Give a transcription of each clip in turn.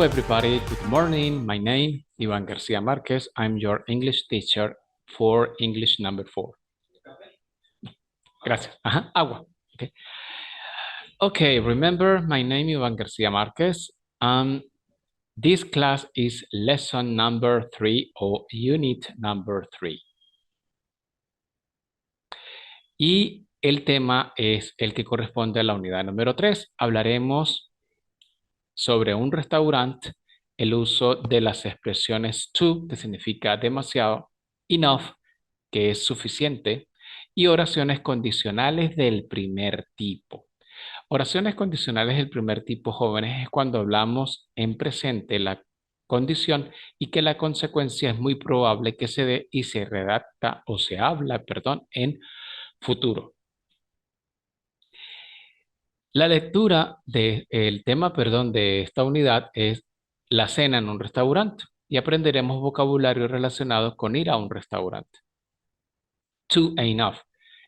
everybody, good morning. My name Iván García Márquez. I'm your English teacher for English number 4. Gracias. Ajá, agua. Okay. Okay, remember my name Iván García Márquez. This class is lesson number 3 or unit number 3. Y el tema es el que corresponde a la unidad número 3. Hablaremos sobre un restaurante, el uso de las expresiones to, que significa demasiado, enough, que es suficiente, y oraciones condicionales del primer tipo. Oraciones condicionales del primer tipo, jóvenes, es cuando hablamos en presente la condición y que la consecuencia es muy probable que se dé y se redacta o se habla, perdón, en futuro. La lectura del tema, perdón, de esta unidad es la cena en un restaurante y aprenderemos vocabulario relacionado con ir a un restaurante. To e enough.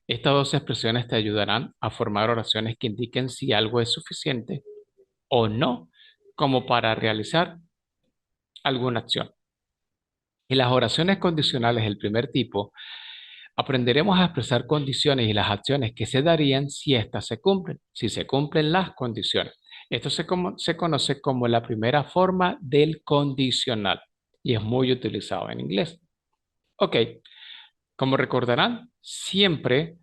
Estas dos expresiones te ayudarán a formar oraciones que indiquen si algo es suficiente o no, como para realizar alguna acción. En las oraciones condicionales del primer tipo, aprenderemos a expresar condiciones y las acciones que se darían si éstas se cumplen, si se cumplen las condiciones. Esto se conoce como la primera forma del condicional y es muy utilizado en inglés. Ok, como recordarán, siempre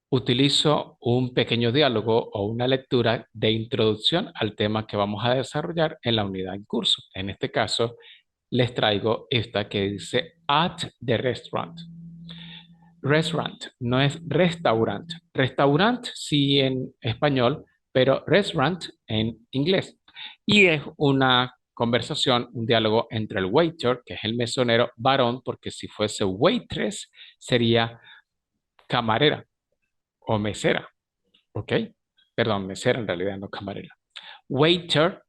utilizo un pequeño diálogo o una lectura de introducción al tema que vamos a desarrollar en la unidad en curso. En este caso, les traigo esta que dice at the restaurant. Restaurant no es restaurant. Restaurant sí en español, pero restaurant en inglés. Y es una conversación, un diálogo entre el waiter, que es el mesonero varón, porque si fuese waitress sería camarera o mesera, ¿ok? Perdón, mesera en realidad, no camarera. Waiter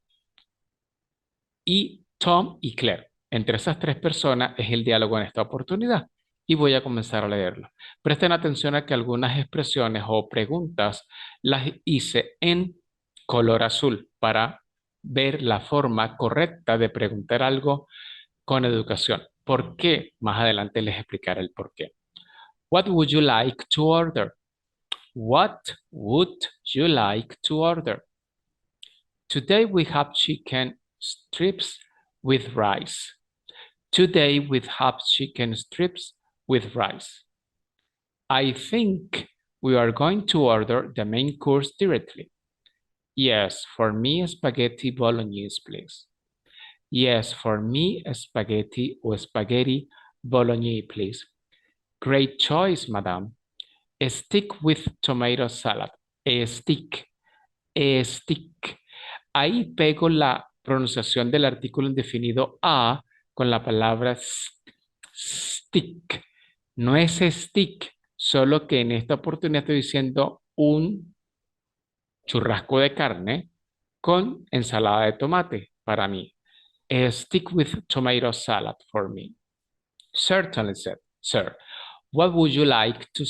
y Tom y Claire. Entre esas tres personas es el diálogo en esta oportunidad y voy a comenzar a leerlo. Presten atención a que algunas expresiones o preguntas las hice en color azul para ver la forma correcta de preguntar algo con educación. ¿Por qué? Más adelante les explicaré el por qué. What would you like to order? What would you like to order? Today we have chicken strips with rice. Today we have chicken strips with rice. I think we are going to order the main course directly. Yes, for me spaghetti bolognese, please. Yes, for me spaghetti or spaghetti bolognese, please. Great choice, madam. A stick with tomato salad. A stick. A stick. Ahí pego la pronunciación del artículo indefinido a con la palabra stick. No es stick, solo que en esta oportunidad estoy diciendo un churrasco de carne con ensalada de tomate para mí. A stick with tomato salad for me. Certainly, said, sir. What would you like to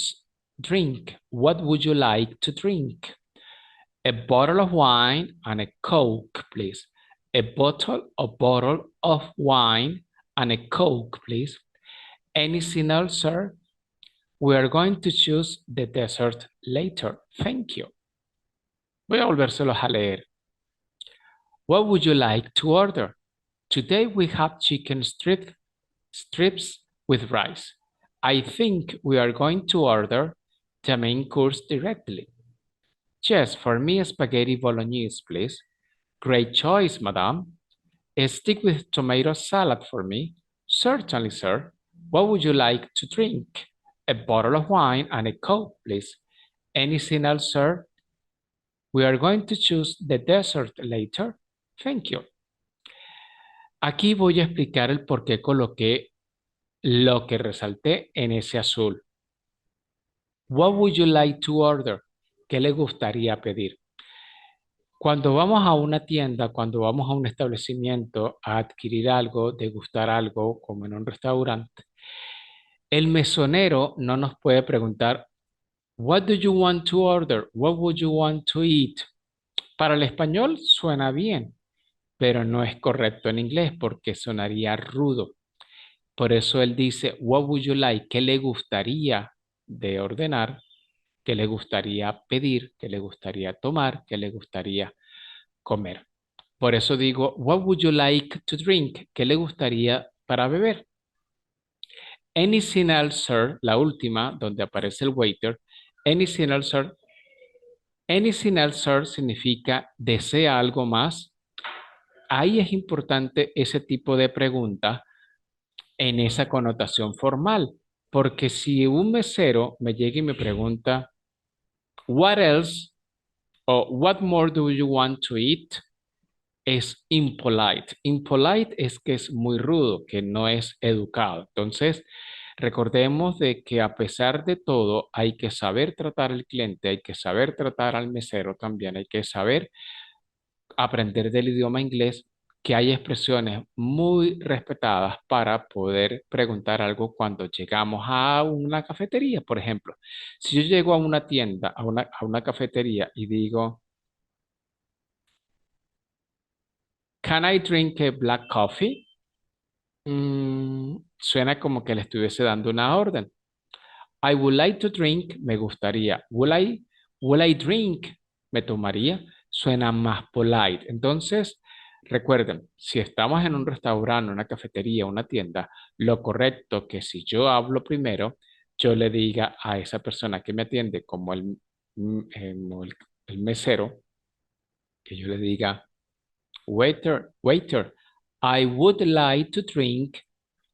drink? What would you like to drink? A bottle of wine and a Coke, please. A bottle of wine and a Coke, please. Anything else, sir? We are going to choose the dessert later. Thank you. Voy a volvérselos a leer. What would you like to order? Today we have chicken strips with rice. I think we are going to order the main course directly. Yes, for me spaghetti bolognese, please. Great choice, madam. A stick with tomato salad for me. Certainly, sir. What would you like to drink? A bottle of wine and a Coke, please. Anything else, sir? We are going to choose the dessert later. Thank you. Aquí voy a explicar el por qué coloqué lo que resalté en ese azul. What would you like to order? ¿Qué le gustaría pedir? Cuando vamos a una tienda, cuando vamos a un establecimiento a adquirir algo, degustar algo, como en un restaurante, el mesonero no nos puede preguntar, what do you want to order? What would you want to eat? Para el español suena bien, pero no es correcto en inglés porque sonaría rudo. Por eso él dice, what would you like? ¿Qué le gustaría de ordenar? ¿Qué le gustaría pedir? ¿Qué le gustaría tomar? ¿Qué le gustaría comer? Por eso digo, what would you like to drink? ¿Qué le gustaría para beber? Anything else, sir, la última, donde aparece el waiter. Anything else, sir. Anything else, sir, significa desea algo más. Ahí es importante ese tipo de pregunta en esa connotación formal, porque si un mesero me llega y me pregunta, what else o what more do you want to eat? Es impolite. Impolite es que es muy rudo, que no es educado. Entonces, recordemos de que a pesar de todo, hay que saber tratar al cliente, hay que saber tratar al mesero también, hay que saber aprender del idioma inglés, que hay expresiones muy respetadas para poder preguntar algo cuando llegamos a una cafetería, por ejemplo. Si yo llego a una tienda, a una cafetería y digo, Can I drink a black coffee? Suena como que le estuviese dando una orden. I would like to drink, me gustaría. Will I drink? Me tomaría. Suena más polite. Entonces, recuerden, si estamos en un restaurante, una cafetería, una tienda, lo correcto que si yo hablo primero, yo le diga a esa persona que me atiende, como el mesero, que yo le diga, waiter, I would like to drink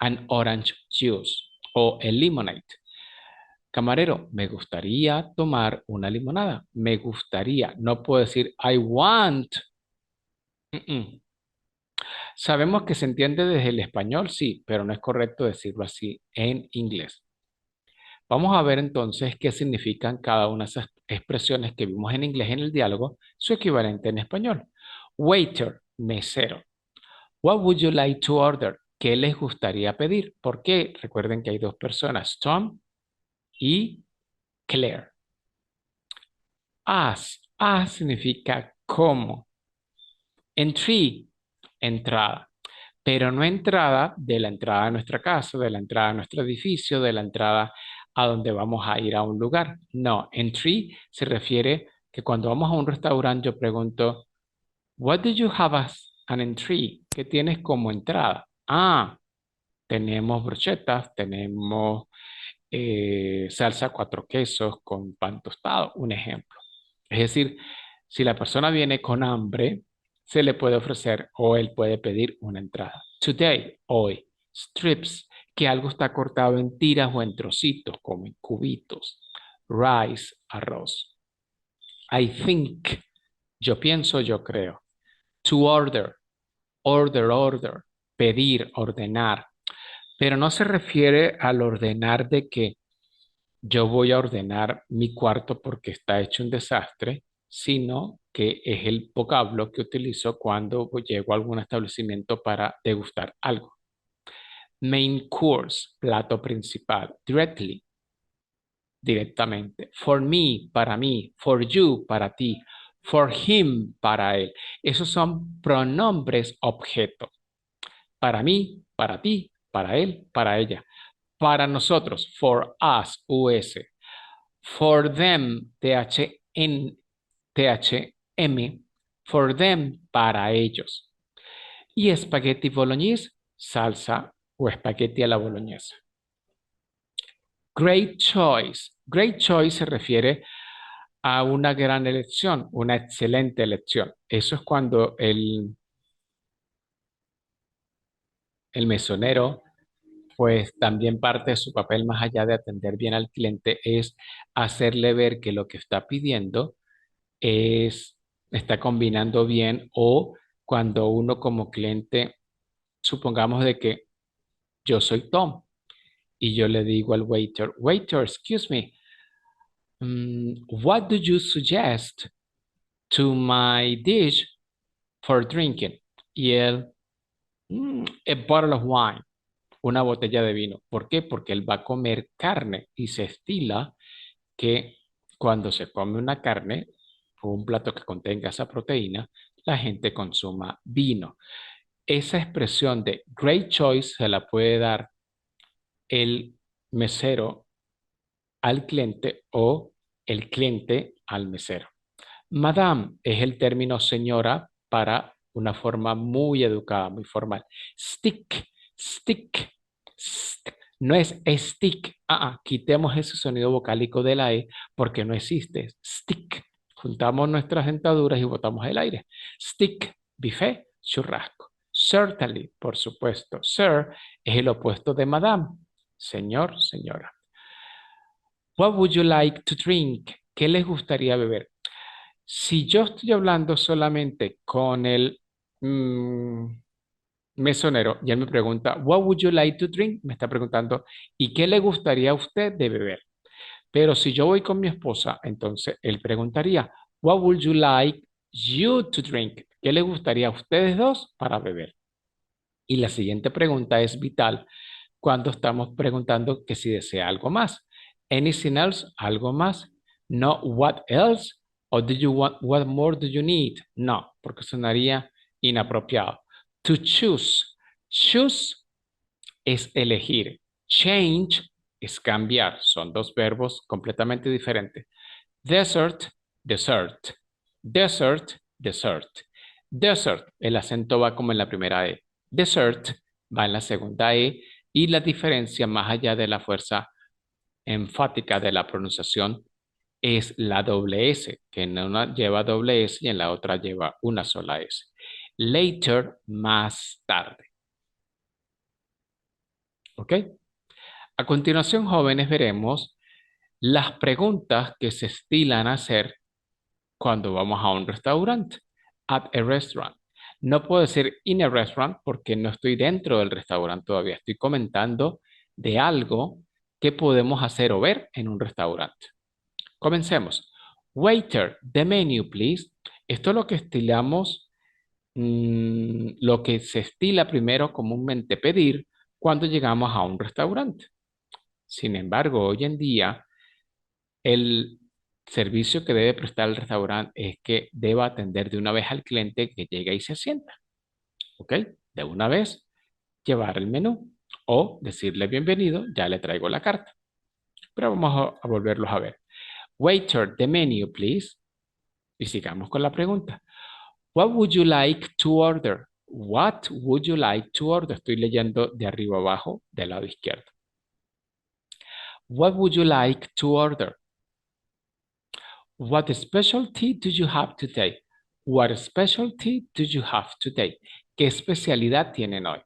an orange juice o a lemonade. Camarero, me gustaría tomar una limonada. Me gustaría. No puedo decir I want. Mm-mm. Sabemos que se entiende desde el español, sí, pero no es correcto decirlo así en inglés. Vamos a ver entonces qué significan cada una de esas expresiones que vimos en inglés en el diálogo, su equivalente en español. Waiter, mesero. What would you like to order? ¿Qué les gustaría pedir? ¿Por qué? Recuerden que hay dos personas, Tom y Claire. As significa cómo. Entry, entrada. Pero no entrada de la entrada a nuestra casa, de la entrada a nuestro edificio, de la entrada a donde vamos a ir a un lugar. No, entry se refiere que cuando vamos a un restaurante yo pregunto, What do you have as an entry? ¿Qué tienes como entrada? Ah, tenemos brochetas, tenemos salsa cuatro quesos con pan tostado, un ejemplo. Es decir, si la persona viene con hambre, se le puede ofrecer o él puede pedir una entrada. Today, hoy, strips, que algo está cortado en tiras o en trocitos, como en cubitos. Rice, arroz. I think, yo pienso, yo creo. To order, order, pedir, ordenar. Pero no se refiere al ordenar de que yo voy a ordenar mi cuarto porque está hecho un desastre, sino que es el vocablo que utilizo cuando llego a algún establecimiento para degustar algo. Main course, plato principal. Directly, directamente. For me, para mí. For you, para ti. For him, para él. Esos son pronombres objeto. Para mí, para ti, para él, para ella. Para nosotros, for us, US. For them, THM, for them, para ellos. Y espagueti bolognese, salsa o espagueti a la boloñesa. Great choice. Great choice se refiere a una gran elección, una excelente elección. Eso es cuando el mesonero, pues también parte de su papel más allá de atender bien al cliente, es hacerle ver que lo que está pidiendo está combinando bien o cuando uno como cliente, supongamos de que yo soy Tom y yo le digo al waiter, excuse me, what do you suggest to my dish for drinking? Y él, a bottle of wine, una botella de vino. ¿Por qué? Porque él va a comer carne y se estila que cuando se come una carne o un plato que contenga esa proteína, la gente consuma vino. Esa expresión de great choice se la puede dar el mesero al cliente o el cliente al mesero. Madame es el término señora para una forma muy educada, muy formal. Stick, stick, no es stick. Quitemos ese sonido vocálico de la E porque no existe. Stick. Juntamos nuestras dentaduras y botamos el aire. Stick, buffet, churrasco. Certainly, por supuesto. Sir es el opuesto de madame. Señor, señora. What would you like to drink? ¿Qué les gustaría beber? Si yo estoy hablando solamente con el mesonero y él me pregunta, What would you like to drink? Me está preguntando, ¿y qué le gustaría a usted de beber? Pero si yo voy con mi esposa, entonces él preguntaría, What would you like you to drink? ¿Qué le gustaría a ustedes dos para beber? Y la siguiente pregunta es vital cuando estamos preguntando que si desea algo más. Anything else? ¿Algo más? No, what else? ¿O do you want, what more do you need? No, porque sonaría inapropiado. To choose. Choose es elegir. Change es cambiar. Son dos verbos completamente diferentes. Desert, dessert. Desert, dessert. Desert, el acento va como en la primera E. Dessert va en la segunda E y la diferencia más allá de la fuerza enfática de la pronunciación es la doble S, que en una lleva doble S y en la otra lleva una sola S. Later, más tarde. ¿Ok? A continuación, jóvenes, veremos las preguntas que se estilan a hacer cuando vamos a un restaurante. At a restaurant. No puedo decir in a restaurant porque no estoy dentro del restaurante todavía. Estoy comentando de algo que podemos hacer o ver en un restaurante. Comencemos. Waiter, the menu, please. Esto es lo que estilamos, lo que se estila primero comúnmente pedir cuando llegamos a un restaurante. Sin embargo, hoy en día, el servicio que debe prestar el restaurante es que deba atender de una vez al cliente que llega y se sienta. ¿Ok? De una vez, llevar el menú o decirle bienvenido, ya le traigo la carta. Pero vamos a volverlos a ver. Waiter, the menu, please. Y sigamos con la pregunta. What would you like to order? What would you like to order? Estoy leyendo de arriba abajo del lado izquierdo. What would you like to order? What specialty do you have today? What specialty do you have today? ¿Qué especialidad tienen hoy?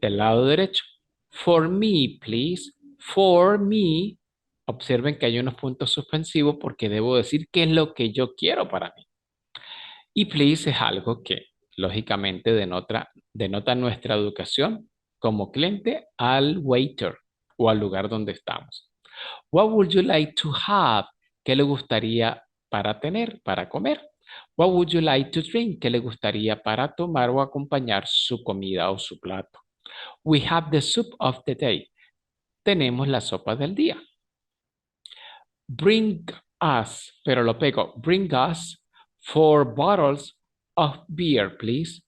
Del lado derecho. For me, please. For me. Observen que hay unos puntos suspensivos porque debo decir qué es lo que yo quiero para mí. Y please es algo que lógicamente denota nuestra educación como cliente al waiter o al lugar donde estamos. What would you like to have? ¿Qué le gustaría para tener, para comer? What would you like to drink? ¿Qué le gustaría para tomar o acompañar su comida o su plato? We have the soup of the day. Tenemos la sopa del día. Bring us, pero lo pego. Bring us 4 bottles of beer, please.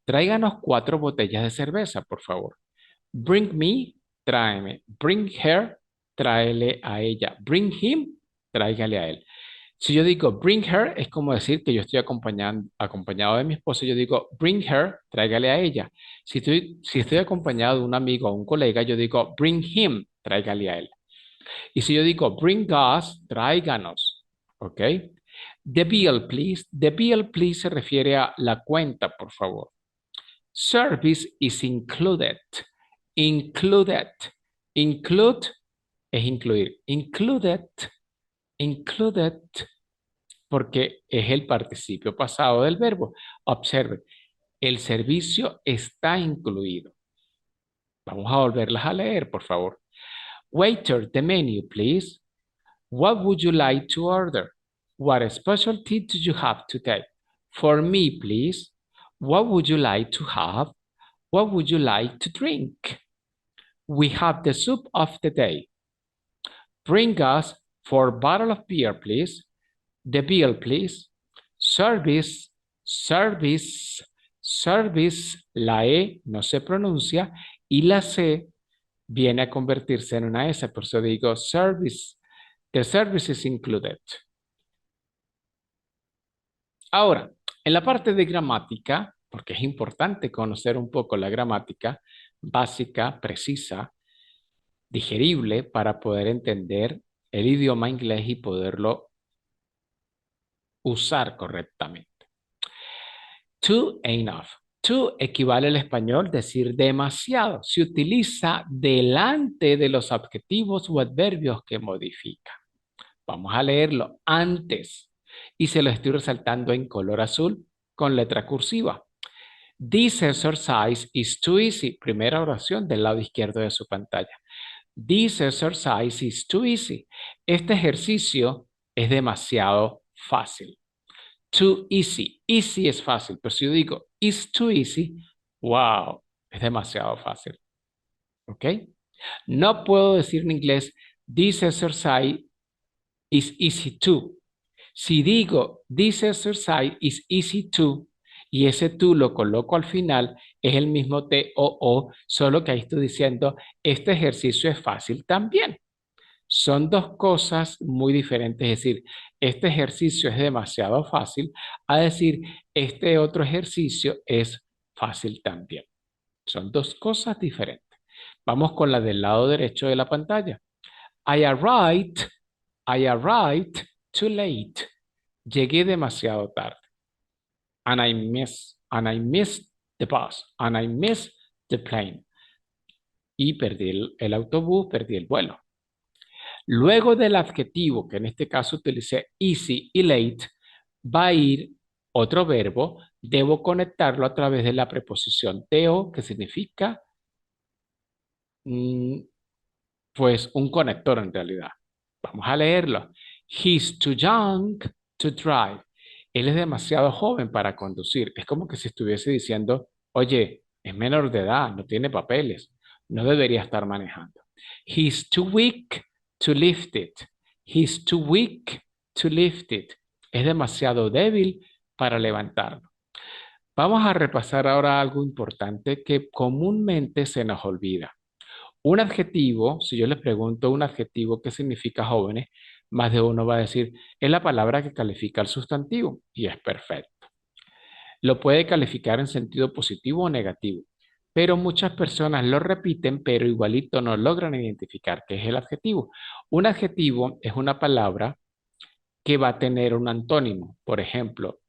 Tráiganos 4 botellas de cerveza, por favor. Bring me, tráeme. Bring her, tráele a ella. Bring him, tráigale a él. Si yo digo bring her, es como decir que yo estoy acompañado de mi esposa. Yo digo bring her, tráigale a ella. Si estoy acompañado de un amigo o un colega, yo digo bring him, tráigale a él. Y si yo digo bring us, tráiganos. ¿Ok? The bill, please. The bill, please se refiere a la cuenta, por favor. Service is included. Included. Include es incluir. Included. Included. Porque es el participio pasado del verbo. Observe, el servicio está incluido. Vamos a volverlas a leer, por favor. Waiter, the menu, please. What would you like to order? What specialty do you have today? For me, please. What would you like to have? What would you like to drink? We have the soup of the day. Bring us 4 bottles of beer, please. The bill, please. Service Service, service, la E no se pronuncia y la C viene a convertirse en una S, por eso digo service. The service is included. Ahora, en la parte de gramática, porque es importante conocer un poco la gramática básica, precisa, digerible para poder entender el idioma inglés y poderlo usar correctamente. Too enough. Too equivale al español decir demasiado. Se utiliza delante de los adjetivos o adverbios que modifica. Vamos a leerlo antes y se lo estoy resaltando en color azul con letra cursiva. This exercise is too easy. Primera oración del lado izquierdo de su pantalla. This exercise is too easy. Este ejercicio es demasiado fácil. Too easy. Easy es fácil, pero si yo digo it's too easy, wow, es demasiado fácil. ¿Ok? No puedo decir en inglés this exercise is easy too. Si digo this exercise is easy too y ese to lo coloco al final, es el mismo T-O-O, solo que ahí estoy diciendo este ejercicio es fácil también. Son dos cosas muy diferentes, es decir, este ejercicio es demasiado fácil a decir este otro ejercicio es fácil también. Son dos cosas diferentes. Vamos con la del lado derecho de la pantalla. I arrived too late. Llegué demasiado tarde. And I missed the bus, and I missed the plane. Y perdí el autobús, perdí el vuelo. Luego del adjetivo, que en este caso utilicé easy y late, va a ir otro verbo. Debo conectarlo a través de la preposición to, que significa mm, pues un conector en realidad. Vamos a leerlo. He's too young to drive. Él es demasiado joven para conducir. Es como que si estuviese diciendo, oye, es menor de edad, no tiene papeles, no debería estar manejando. He's too weak to lift it. He's too weak to lift it. Es demasiado débil para levantarlo. Vamos a repasar ahora algo importante que comúnmente se nos olvida. Un adjetivo, si yo les pregunto un adjetivo que significa jóvenes, más de uno va a decir, es la palabra que califica al sustantivo y es perfecto. Lo puede calificar en sentido positivo o negativo, pero muchas personas lo repiten, pero igualito no logran identificar qué es el adjetivo. Un adjetivo es una palabra que va a tener un antónimo. Por ejemplo,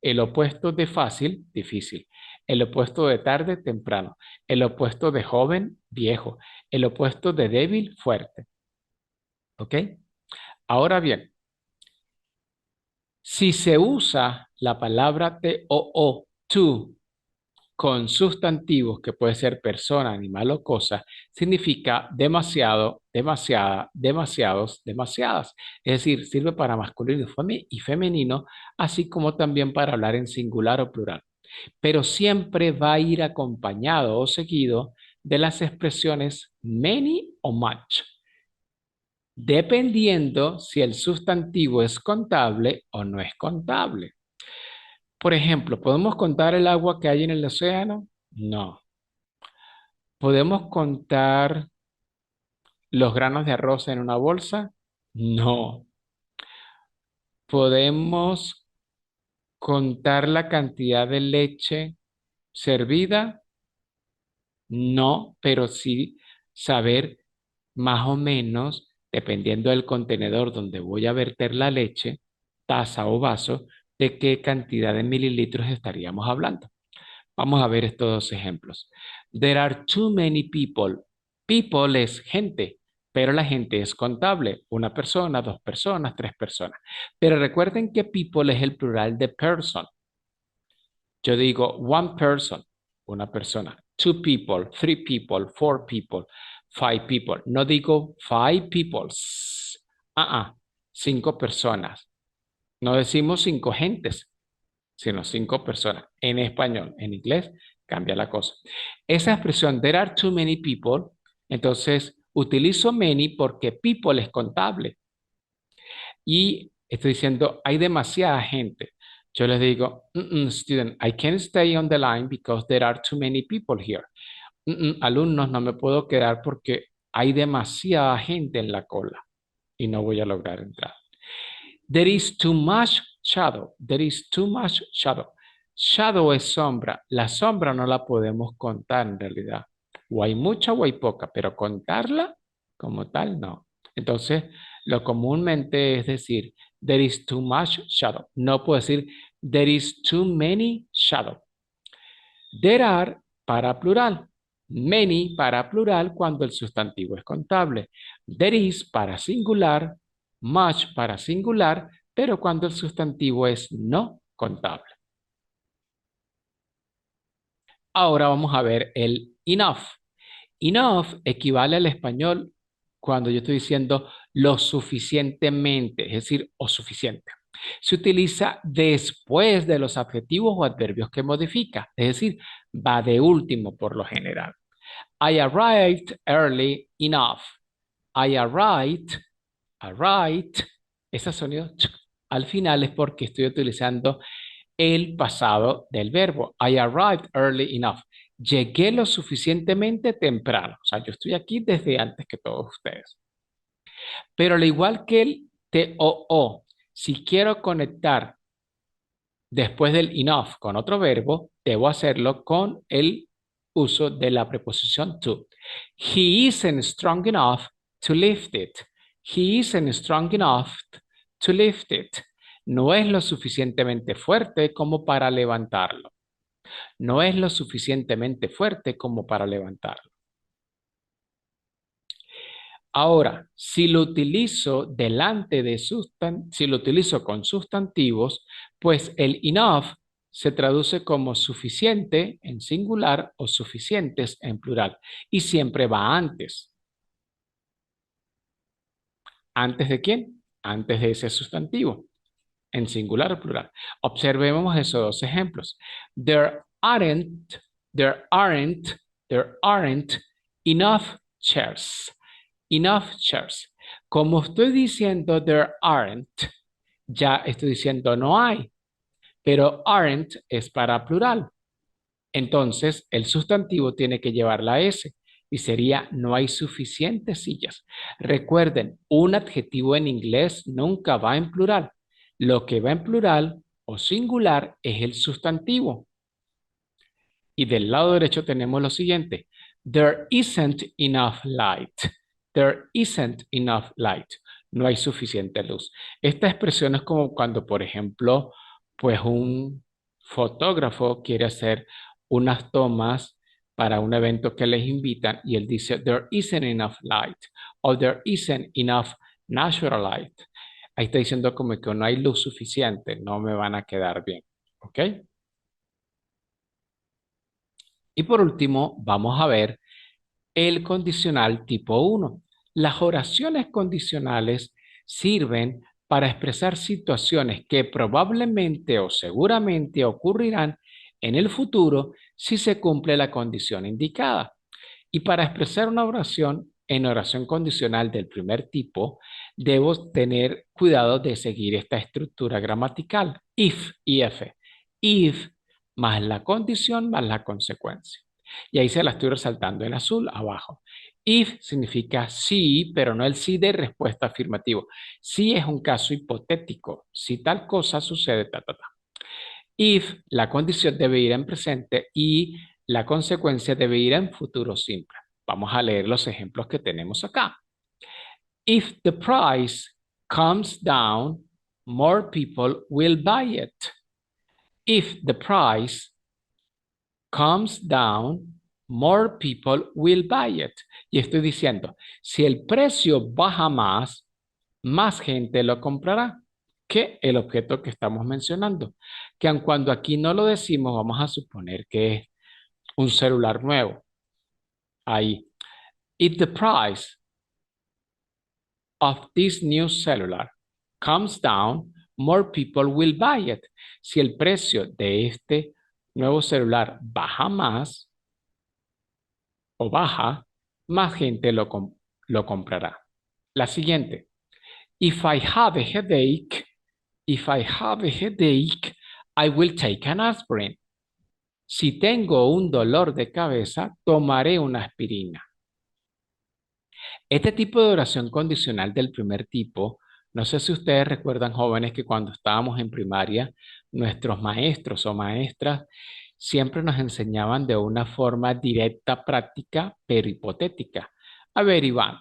el opuesto de fácil, difícil. El opuesto de tarde, temprano. El opuesto de joven, viejo. El opuesto de débil, fuerte. ¿Ok? Ahora bien, si se usa la palabra to, to, con sustantivos que puede ser persona, animal o cosa, significa demasiado, demasiada, demasiados, demasiadas. Es decir, sirve para masculino y femenino, así como también para hablar en singular o plural. Pero siempre va a ir acompañado o seguido de las expresiones many o much, dependiendo si el sustantivo es contable o no es contable. Por ejemplo, ¿podemos contar el agua que hay en el océano? No. ¿Podemos contar los granos de arroz en una bolsa? No. ¿Podemos contar la cantidad de leche servida? No, pero sí saber más o menos, dependiendo del contenedor donde voy a verter la leche, taza o vaso, de qué cantidad de mililitros estaríamos hablando. Vamos a ver estos dos ejemplos. There are too many people. People es gente, pero la gente es contable. Una persona, dos personas, tres personas. Pero recuerden que people es el plural de person. Yo digo one person, una persona. Two people, three people, four people, five people. No digo five peoples. Cinco personas. No decimos cinco gentes, sino cinco personas. En español, en inglés, cambia la cosa. Esa expresión, there are too many people, entonces utilizo many porque people es contable. Y estoy diciendo, hay demasiada gente. Yo les digo, student, I can't stay on the line because there are too many people here. Alumnos, no me puedo quedar porque hay demasiada gente en la cola y no voy a lograr entrar. There is too much shadow. There is too much shadow. Shadow es sombra. La sombra no la podemos contar en realidad. O hay mucha o hay poca, pero contarla como tal no. Entonces, lo comúnmente es decir, there is too much shadow. No puedo decir, there is too many shadow. There are para plural. Many para plural cuando el sustantivo es contable. There is para singular. Much para singular, pero cuando el sustantivo es no contable. Ahora vamos a ver el enough. Enough equivale al español cuando yo estoy diciendo lo suficientemente, es decir, o suficiente. Se utiliza después de los adjetivos o adverbios que modifica, es decir, va de último por lo general. I arrived early enough. I arrived, ese sonido al final es porque estoy utilizando el pasado del verbo. I arrived early enough. Llegué lo suficientemente temprano. O sea, yo estoy aquí desde antes que todos ustedes. Pero al igual que el TOO, si quiero conectar después del enough con otro verbo, debo hacerlo con el uso de la preposición to. He isn't strong enough to lift it. He isn't strong enough to lift it. No es lo suficientemente fuerte como para levantarlo. No es lo suficientemente fuerte como para levantarlo. Ahora, si lo utilizo delante de si lo utilizo con sustantivos, pues el enough se traduce como suficiente en singular o suficientes en plural y siempre va antes. ¿Antes de quién? Antes de ese sustantivo, en singular o plural. Observemos esos dos ejemplos. There aren't, there aren't, there aren't enough chairs. Enough chairs. Como estoy diciendo there aren't, ya estoy diciendo no hay, pero aren't es para plural. Entonces, el sustantivo tiene que llevar la S y sería no hay suficientes sillas. Recuerden, un adjetivo en inglés nunca va en plural. Lo que va en plural o singular es el sustantivo. Y del lado derecho tenemos lo siguiente. There isn't enough light. There isn't enough light. No hay suficiente luz. Esta expresión es como cuando, por ejemplo, pues un fotógrafo quiere hacer unas tomas para un evento que les invitan y él dice, there isn't enough light o there isn't enough natural light. Ahí está diciendo como que no hay luz suficiente, no me van a quedar bien. ¿Ok? Y por último, vamos a ver el condicional tipo 1. Las oraciones condicionales sirven para expresar situaciones que probablemente o seguramente ocurrirán en el futuro si se cumple la condición indicada. Y para expresar una oración en oración condicional del primer tipo, debo tener cuidado de seguir esta estructura gramatical. If y F. If más la condición más la consecuencia. Y ahí se la estoy resaltando en azul abajo. If significa sí, pero no el sí de respuesta afirmativo. Sí es un caso hipotético. Si tal cosa sucede, ta, ta, ta. If, la condición debe ir en presente y la consecuencia debe ir en futuro simple. Vamos a leer los ejemplos que tenemos acá. If the price comes down, more people will buy it. If the price comes down, more people will buy it. Y estoy diciendo, si el precio baja más gente lo comprará que el objeto que estamos mencionando. Que aun cuando aquí no lo decimos, vamos a suponer que es un celular nuevo. Ahí. If the price of this new cellular comes down, more people will buy it. Si el precio de este nuevo celular baja más o baja, más gente lo comprará. La siguiente. If I have a headache, if I have a headache, I will take an aspirin. Si tengo un dolor de cabeza, tomaré una aspirina. Este tipo de oración condicional del primer tipo, no sé si ustedes recuerdan, jóvenes, que cuando estábamos en primaria, nuestros maestros o maestras siempre nos enseñaban de una forma directa, práctica, pero hipotética. A ver, Iván,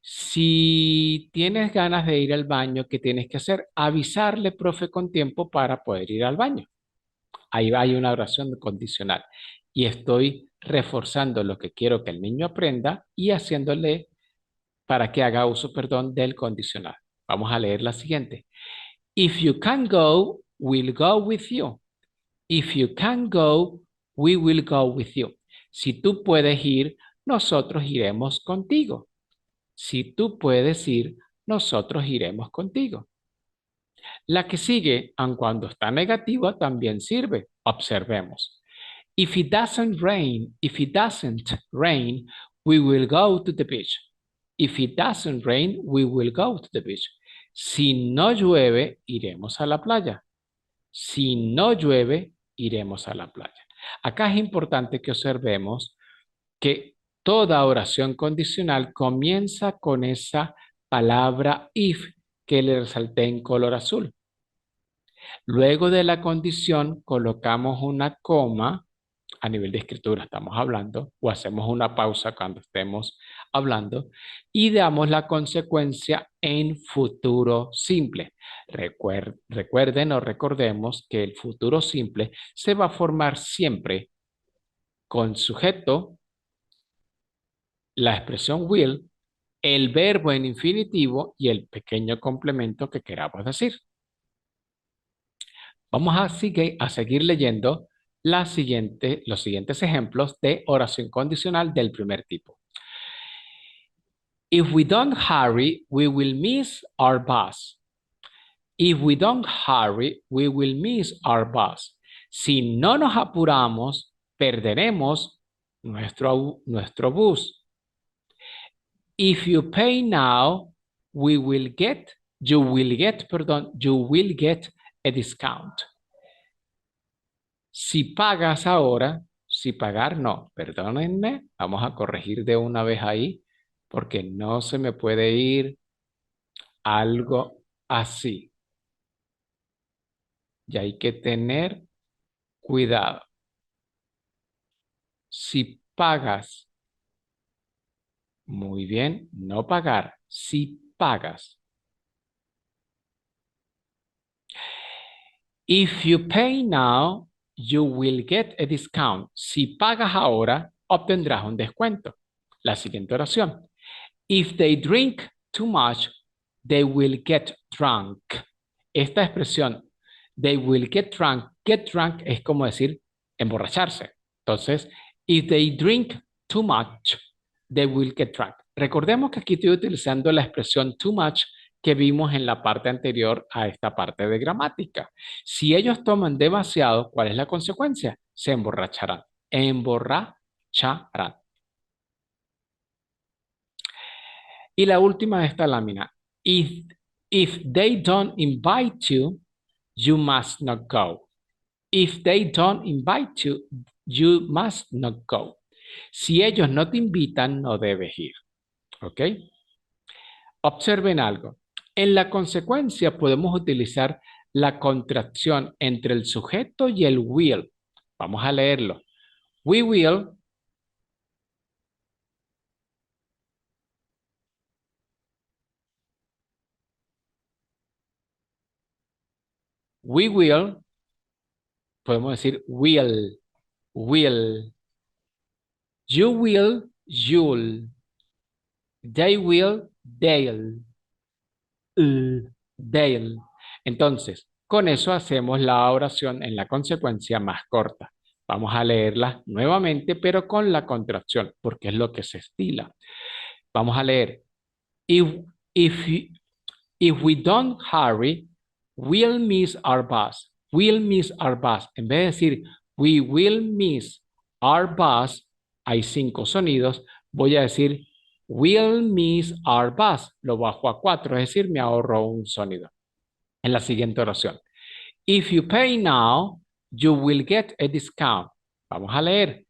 si tienes ganas de ir al baño, ¿qué tienes que hacer? Avisarle, profe, con tiempo para poder ir al baño. Ahí hay una oración condicional. Y estoy reforzando lo que quiero que el niño aprenda y haciéndole para que haga uso, perdón, del condicional. Vamos a leer la siguiente. If you can go, we'll go with you. If you can go, we will go with you. Si tú puedes ir, nosotros iremos contigo. Si tú puedes ir, nosotros iremos contigo. La que sigue, aun cuando está negativa, también sirve. Observemos. If it doesn't rain, we will go to the beach. If it doesn't rain, we will go to the beach. Si no llueve, iremos a la playa. Si no llueve, iremos a la playa. Acá es importante que observemos que toda oración condicional comienza con esa palabra if que le resalté en color azul. Luego de la condición colocamos una coma a nivel de escritura estamos hablando, o hacemos una pausa cuando estemos hablando y damos la consecuencia en futuro simple. Recuerden o recordemos que el futuro simple se va a formar siempre con sujeto, la expresión will, el verbo en infinitivo y el pequeño complemento que queramos decir. Vamos a seguir leyendo los siguientes ejemplos de oración condicional del primer tipo. If we don't hurry, we will miss our bus. If we don't hurry, we will miss our bus. Si no nos apuramos, perderemos nuestro bus. If you pay now, you will get a discount. Si pagas ahora, si pagar no, perdónenme, vamos a corregir de una vez ahí, porque no se me puede ir algo así. Y hay que tener cuidado. Si pagas, muy bien, no pagar, si pagas. If you pay now, you will get a discount. Si pagas ahora, obtendrás un descuento. La siguiente oración. If they drink too much, they will get drunk. Esta expresión, they will get drunk es como decir emborracharse. Entonces, if they drink too much, they will get drunk. Recordemos que aquí estoy utilizando la expresión too much que vimos en la parte anterior a esta parte de gramática. Si ellos toman demasiado, ¿cuál es la consecuencia? Se emborracharán. Emborracharán. Y la última de esta lámina. If they don't invite you, you must not go. If they don't invite you, you must not go. Si ellos no te invitan, no debes ir. ¿Ok? Observen algo. En la consecuencia podemos utilizar la contracción entre el sujeto y el will. Vamos a leerlo. We will. We will. Podemos decir will. Will. You will. You'll. They will. They'll. They'll. Entonces, con eso hacemos la oración en la consecuencia más corta. Vamos a leerla nuevamente, pero con la contracción, porque es lo que se estila. Vamos a leer. If, if, if we don't hurry, we'll miss our bus. We'll miss our bus. En vez de decir we will miss our bus, hay 5 sonidos. Voy a decir we'll miss our bus. Lo bajo a 4, es decir, me ahorro un sonido. En la siguiente oración. If you pay now, you will get a discount. Vamos a leer.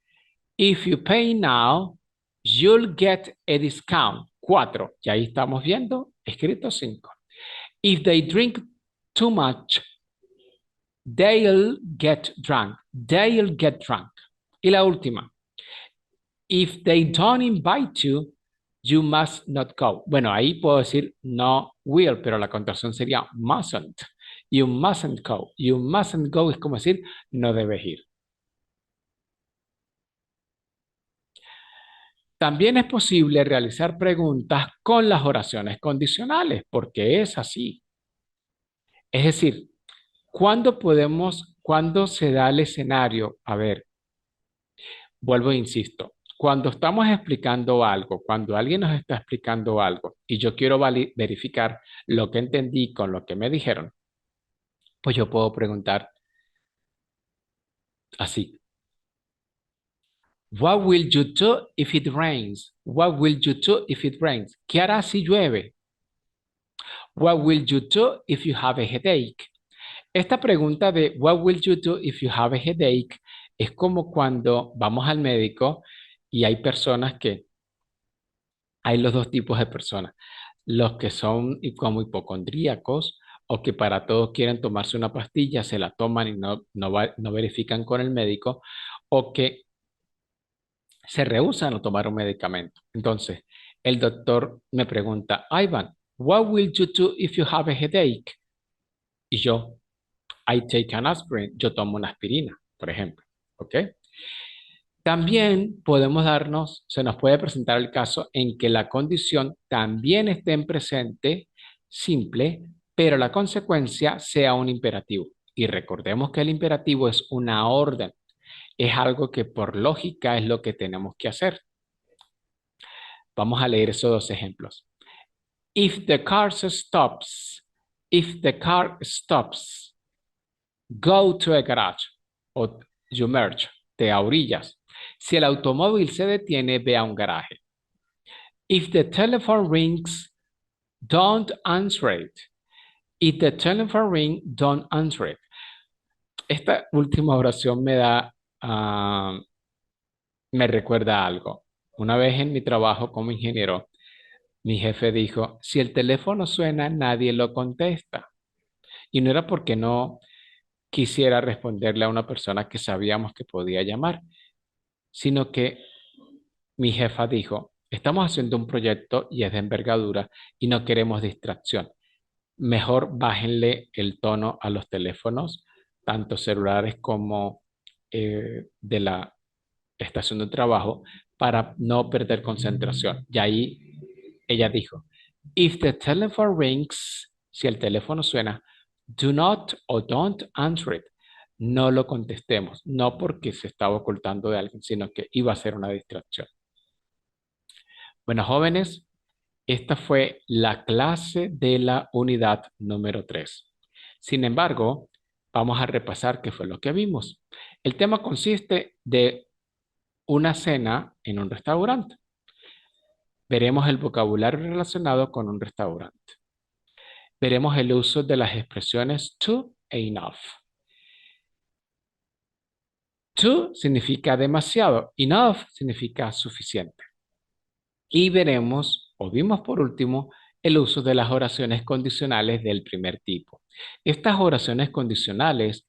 If you pay now, you'll get a discount. 4. Y ahí estamos viendo escrito 5. If they drink too much, they'll get drunk. They'll get drunk. Y la última. If they don't invite you, you must not go. Bueno, ahí puedo decir no will, pero la contracción sería mustn't. You mustn't go. You mustn't go es como decir no debes ir. También es posible realizar preguntas con las oraciones condicionales, porque es así. Es decir, cuando se da el escenario? A ver, vuelvo e insisto, cuando estamos explicando algo, cuando alguien nos está explicando algo y yo quiero verificar lo que entendí con lo que me dijeron, pues yo puedo preguntar así. What will you do if it rains? What will you do if it rains? ¿Qué harás si llueve? What will you do if you have a headache? Esta pregunta de What will you do if you have a headache es como cuando vamos al médico y hay personas que, hay los dos tipos de personas, los que son como hipocondríacos o que para todos quieren tomarse una pastilla, se la toman y no verifican con el médico, o que se rehúsan a tomar un medicamento. Entonces, el doctor me pregunta, Ivan, what will you do if you have a headache? Y yo, I take an aspirin, yo tomo una aspirina, por ejemplo. ¿Ok? También se nos puede presentar el caso en que la condición también esté en presente simple, pero la consecuencia sea un imperativo. Y recordemos que el imperativo es una orden, es algo que por lógica es lo que tenemos que hacer. Vamos a leer esos dos ejemplos. If the car stops, if the car stops, go to a garage o you merge, te orillas. Si el automóvil se detiene, ve a un garaje. If the telephone rings, don't answer it. If the telephone rings, don't answer it. Esta última oración me recuerda algo. Una vez en mi trabajo como ingeniero, mi jefe dijo, si el teléfono suena, nadie lo contesta. Y no era porque no quisiera responderle a una persona que sabíamos que podía llamar, sino que mi jefa dijo, estamos haciendo un proyecto y es de envergadura y no queremos distracción. Mejor bájenle el tono a los teléfonos, tanto celulares como de la estación de trabajo, para no perder concentración. Y ahí ella dijo, if the telephone rings, si el teléfono suena, do not or don't answer it. No lo contestemos, no porque se estaba ocultando de alguien, sino que iba a ser una distracción. Bueno, jóvenes, esta fue la clase de la unidad número 3. Sin embargo, vamos a repasar qué fue lo que vimos. El tema consiste de una cena en un restaurante. Veremos el vocabulario relacionado con un restaurante. Veremos el uso de las expresiones to e enough. To significa demasiado, enough significa suficiente. Y veremos, o vimos por último, el uso de las oraciones condicionales del primer tipo. Estas oraciones condicionales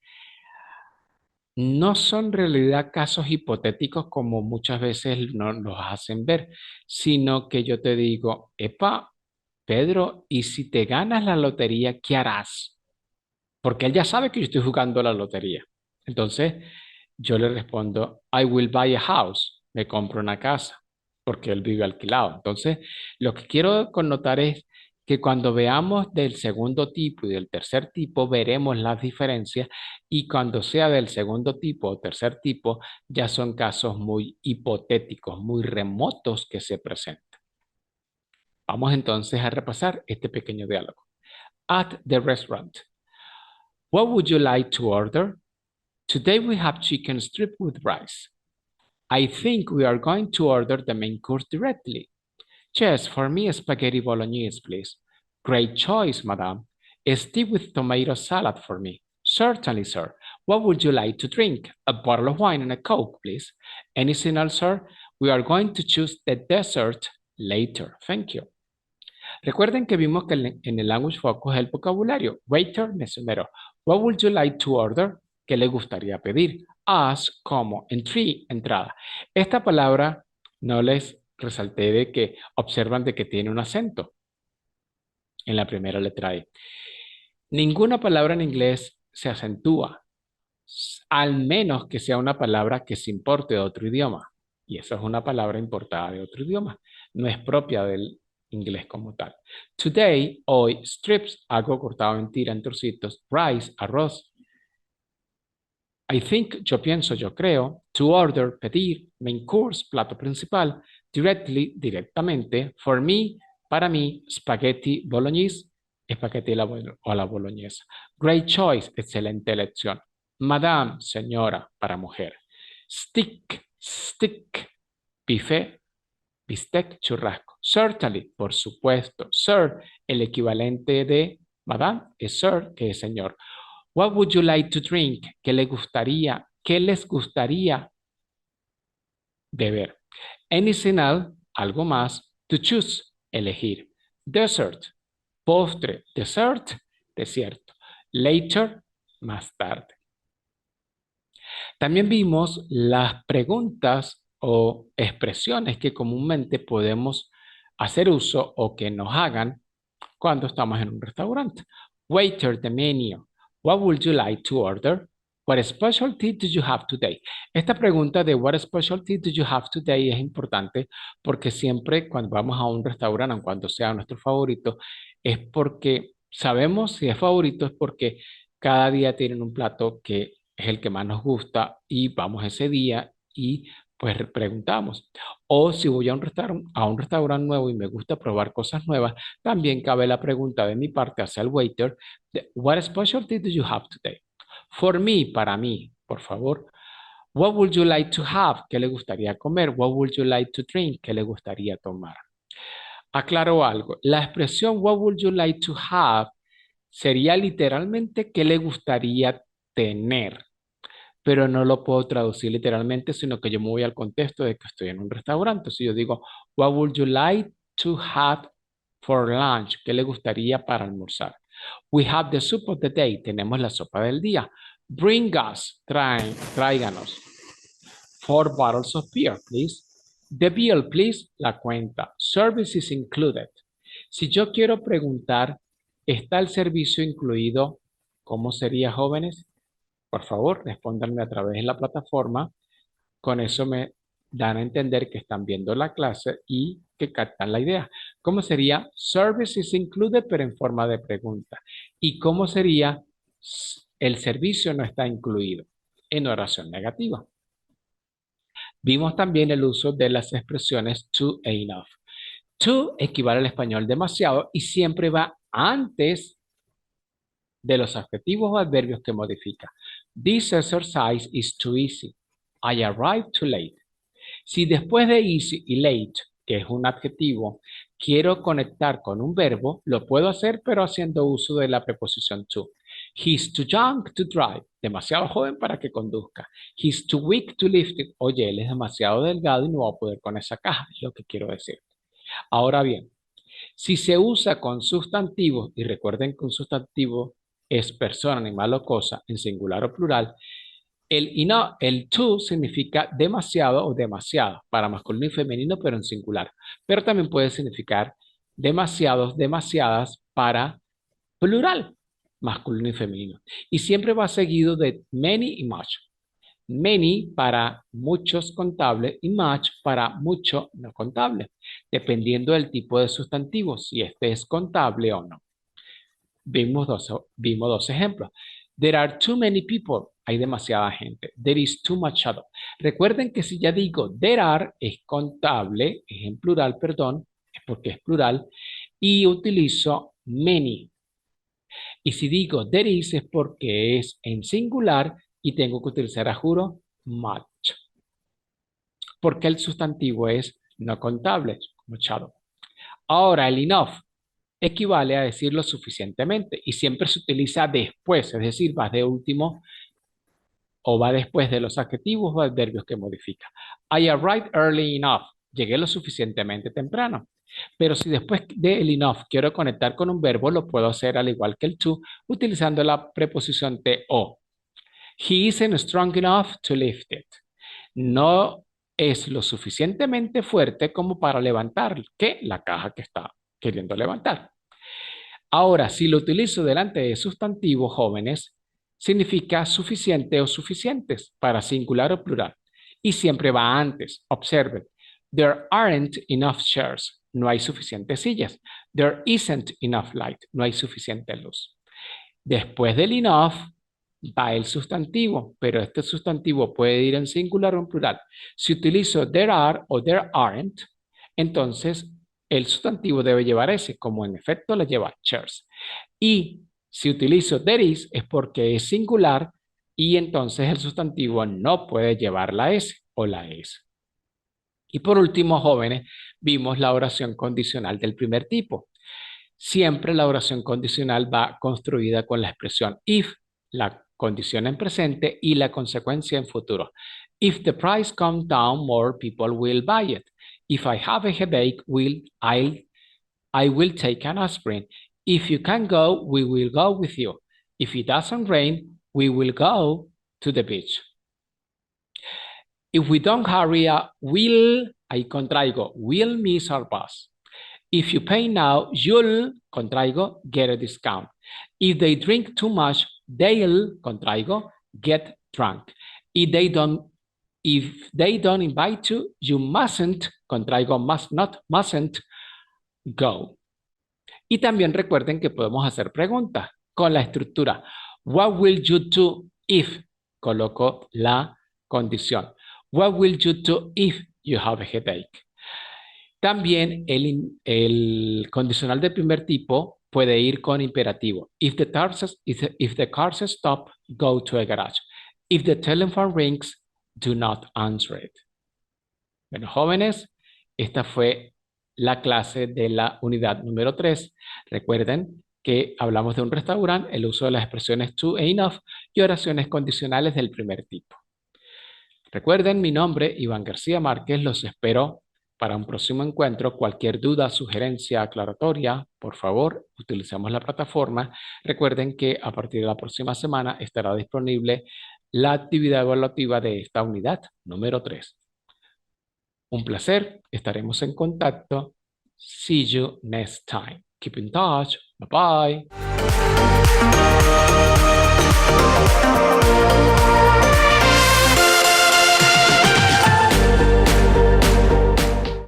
no son en realidad casos hipotéticos como muchas veces nos hacen ver, sino que yo te digo, epa, Pedro, ¿y si te ganas la lotería, qué harás? Porque él ya sabe que yo estoy jugando la lotería. Entonces, yo le respondo, I will buy a house, me compro una casa, porque él vive alquilado. Entonces, lo que quiero connotar es que cuando veamos del segundo tipo y del tercer tipo, veremos las diferencias y cuando sea del segundo tipo o tercer tipo, ya son casos muy hipotéticos, muy remotos que se presentan. Vamos entonces a repasar este pequeño diálogo. At the restaurant. What would you like to order? Today we have chicken strip with rice. I think we are going to order the main course directly. Yes, for me, spaghetti bolognese, please. Great choice, madame. A steak with tomato salad for me. Certainly, sir. What would you like to drink? A bottle of wine and a Coke, please. Anything else, sir? We are going to choose the dessert later. Thank you. Recuerden que vimos que en el language focus es el vocabulario. Waiter, mesonero. What would you like to order? ¿Qué le gustaría pedir? Ask, como. Entry, entrada. Esta palabra no les resalté de que observan de que tiene un acento en la primera letra I. Ninguna palabra en inglés se acentúa, al menos que sea una palabra que se importe de otro idioma. Y esa es una palabra importada de otro idioma. No es propia del inglés como tal. Today, hoy, strips, algo cortado en tira, en trocitos, rice, arroz. I think, yo pienso, yo creo. To order, pedir. Main course, plato principal. Directly, directamente. For me, para mí. Spaghetti bolognese, espagueti a la boloñesa. Great choice, excelente elección. Madame, señora, para mujer. Stick, stick, bife, bistec, churrasco. Certainly, por supuesto. Sir, el equivalente de madame es sir, que es señor. What would you like to drink? ¿Qué le gustaría? ¿Qué les gustaría beber? Anything else, algo más. To choose, elegir. Dessert, postre. Dessert, desierto. Later, más tarde. También vimos las preguntas o expresiones que comúnmente podemos hacer uso o que nos hagan cuando estamos en un restaurante. Waiter, the menu. What would you like to order? What specialty do you have today? Esta pregunta de what specialty do you have today es importante porque siempre cuando vamos a un restaurante, aun cuando sea nuestro favorito, es porque sabemos si es favorito, es porque cada día tienen un plato que es el que más nos gusta y vamos ese día y pues preguntamos. O si voy a un restaurante nuevo y me gusta probar cosas nuevas, también cabe la pregunta de mi parte hacia el waiter, what specialty do you have today? For me, para mí, por favor. What would you like to have? ¿Qué le gustaría comer? What would you like to drink? ¿Qué le gustaría tomar? Aclaro algo. La expresión what would you like to have sería literalmente ¿qué le gustaría tener? Pero no lo puedo traducir literalmente, sino que yo me voy al contexto de que estoy en un restaurante. Si yo digo, what would you like to have for lunch? ¿Qué le gustaría para almorzar? We have the soup of the day. Tenemos la sopa del día. Bring us, tráiganos. 4 bottles of beer, please. The bill, please, la cuenta. Service is included. Si yo quiero preguntar, ¿está el servicio incluido? ¿Cómo sería, jóvenes? Por favor, respóndanme a través de la plataforma. Con eso me dan a entender que están viendo la clase y que captan la idea. ¿Cómo sería? Service is included, pero en forma de pregunta. ¿Y cómo sería? El servicio no está incluido en oración negativa. Vimos también el uso de las expresiones to e enough. To equivale al español demasiado y siempre va antes de los adjetivos o adverbios que modifica. This exercise is too easy. I arrived too late. Si después de easy y late, que es un adjetivo, quiero conectar con un verbo, lo puedo hacer, pero haciendo uso de la preposición to. He's too young to drive. Demasiado joven para que conduzca. He's too weak to lift it. Oye, él es demasiado delgado y no va a poder con esa caja, es lo que quiero decir. Ahora bien, si se usa con sustantivos, y recuerden que un sustantivo es persona, animal o cosa, en singular o plural, el to significa demasiado o demasiada, para masculino y femenino, pero en singular. Pero también puede significar demasiados, demasiadas para plural, masculino y femenino. Y siempre va seguido de many y much. Many para muchos contable y much para mucho no contable, dependiendo del tipo de sustantivo, si este es contable o no. Vimos dos ejemplos. There are too many people. Hay demasiada gente. There is too much shadow. Recuerden que si ya digo there are es contable, es en plural, perdón, es porque es plural, y utilizo many. Y si digo there is es porque es en singular y tengo que utilizar a juro much. Porque el sustantivo es no contable, como shadow. Ahora el enough. equivale a decir lo suficientemente y siempre se utiliza después, es decir, va de último o va después de los adjetivos o adverbios que modifica. I arrived early enough. Llegué lo suficientemente temprano. Pero si después del enough quiero conectar con un verbo, lo puedo hacer al igual que el to, utilizando la preposición to. He isn't strong enough to lift it. No es lo suficientemente fuerte como para levantar la caja que está queriendo levantar. Ahora, si lo utilizo delante de sustantivos jóvenes, significa suficiente o suficientes para singular o plural. Y siempre va antes. Observen. There aren't enough chairs. No hay suficientes sillas. There isn't enough light. No hay suficiente luz. Después del enough va el sustantivo, pero este sustantivo puede ir en singular o en plural. Si utilizo there are o there aren't, entonces el sustantivo debe llevar ese, como en efecto le lleva chairs. Y si utilizo there is es porque es singular y entonces el sustantivo no puede llevar la S o la S. Y por último, jóvenes, vimos la oración condicional del primer tipo. Siempre la oración condicional va construida con la expresión if, la condición en presente y la consecuencia en futuro. If the price comes down, more people will buy it. If I have a headache, I will take an aspirin. If you can go, we will go with you. If it doesn't rain, we will go to the beach. If we don't hurry up, ahí contraigo, we'll miss our bus. If you pay now, you'll, contraigo, get a discount. If they drink too much, they'll, contraigo, get drunk. If they don't invite you, you mustn't, contraigo, must not, mustn't go. Y también recuerden que podemos hacer preguntas con la estructura. What will you do if? Coloco la condición. What will you do if you have a headache? También el condicional del primer tipo puede ir con imperativo. If the cars stop, go to a garage. If the telephone rings, do not answer it. Bueno, jóvenes, esta fue la clase de la unidad número 3. Recuerden que hablamos de un restaurante, el uso de las expresiones to e enough y oraciones condicionales del primer tipo. Recuerden mi nombre, Iván García Márquez. Los espero para un próximo encuentro. Cualquier duda, sugerencia, aclaratoria, por favor, utilicemos la plataforma. Recuerden que a partir de la próxima semana estará disponible la actividad evaluativa de esta unidad número 3. Un placer, estaremos en contacto. See you next time. Keep in touch. Bye bye.